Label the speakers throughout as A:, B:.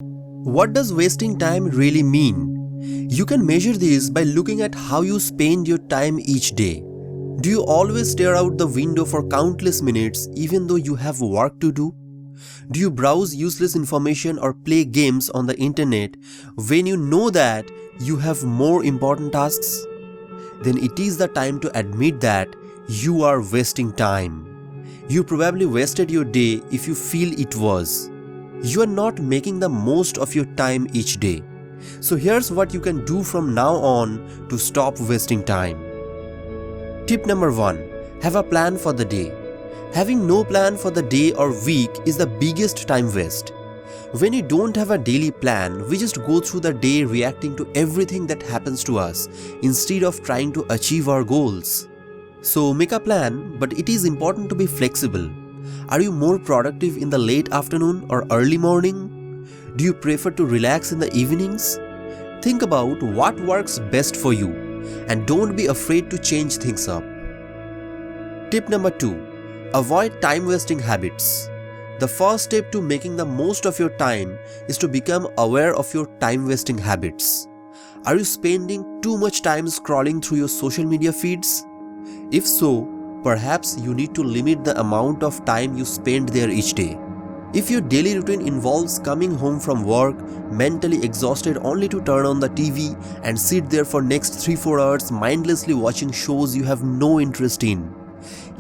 A: What does wasting time really mean? You can measure this by looking at how you spend your time each day. Do you always stare out the window for countless minutes even though you have work to do? Do you browse useless information or play games on the internet when you know that you have more important tasks? Then it is the time to admit that you are wasting time. You probably wasted your day if you feel it was. You are not making the most of your time each day. So here's what you can do from now on to stop wasting time. Tip number 1. Have a plan for the day. Having no plan for the day or week is the biggest time waste. When we don't have a daily plan, we just go through the day reacting to everything that happens to us instead of trying to achieve our goals. So make a plan, but it is important to be flexible. Are you more productive in the late afternoon or early morning? Do you prefer to relax in the evenings? Think about what works best for you and don't be afraid to change things up. Tip number 2. Avoid time-wasting habits. The first step to making the most of your time is to become aware of your time-wasting habits. Are you spending too much time scrolling through your social media feeds? If so, perhaps you need to limit the amount of time you spend there each day. If your daily routine involves coming home from work, mentally exhausted only to turn on the TV and sit there for next 3-4 hours mindlessly watching shows you have no interest in,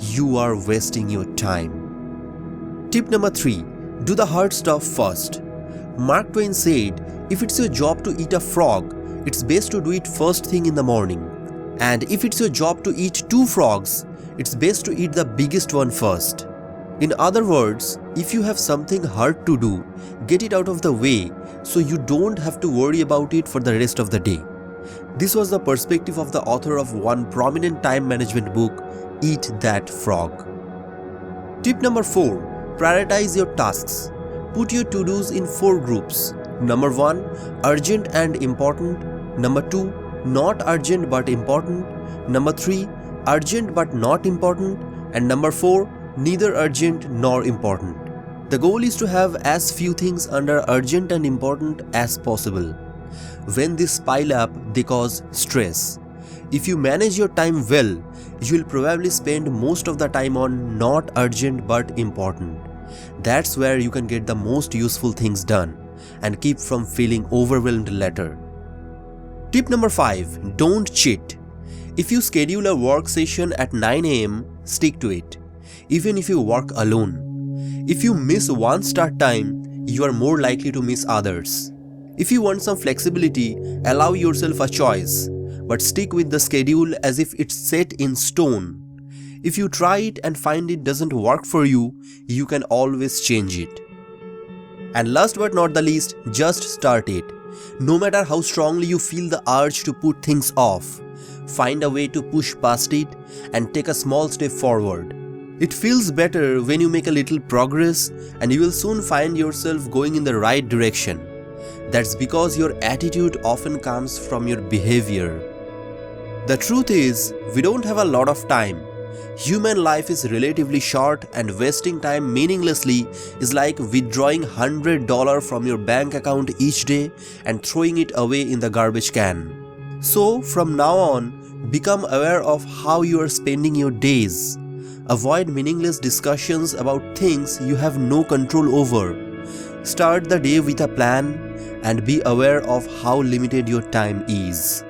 A: you are wasting your time. Tip number 3. Do the hard stuff first. Mark Twain said, if it's your job to eat a frog, it's best to do it first thing in the morning. And if it's your job to eat 2 frogs, it's best to eat the biggest one first. In other words, if you have something hard to do, get it out of the way so you don't have to worry about it for the rest of the day. This was the perspective of the author of one prominent time management book, Eat That Frog. Tip number 4. Prioritize your tasks. Put your to-dos in 4 groups. Number 1. Urgent and important. Number 2. Not urgent but important. Number 3. Urgent but not important. And number 4. Neither urgent nor important. The goal is to have as few things under urgent and important as possible. When these pile up, they cause stress. If you manage your time well, you will probably spend most of the time on not urgent but important. That's where you can get the most useful things done and keep from feeling overwhelmed later. Tip number 5. Don't cheat. If you schedule a work session at 9 AM, stick to it, even if you work alone. If you miss one start time, you are more likely to miss others. If you want some flexibility, allow yourself a choice, but stick with the schedule as if it's set in stone. If you try it and find it doesn't work for you, you can always change it. And last but not the least, just start it. No matter how strongly you feel the urge to put things off, find a way to push past it and take a small step forward. It feels better when you make a little progress, and you will soon find yourself going in the right direction. That's because your attitude often comes from your behavior. The truth is, we don't have a lot of time. Human life is relatively short, and wasting time meaninglessly is like withdrawing $100 from your bank account each day and throwing it away in the garbage can. So from now on, become aware of how you are spending your days. Avoid meaningless discussions about things you have no control over. Start the day with a plan and be aware of how limited your time is.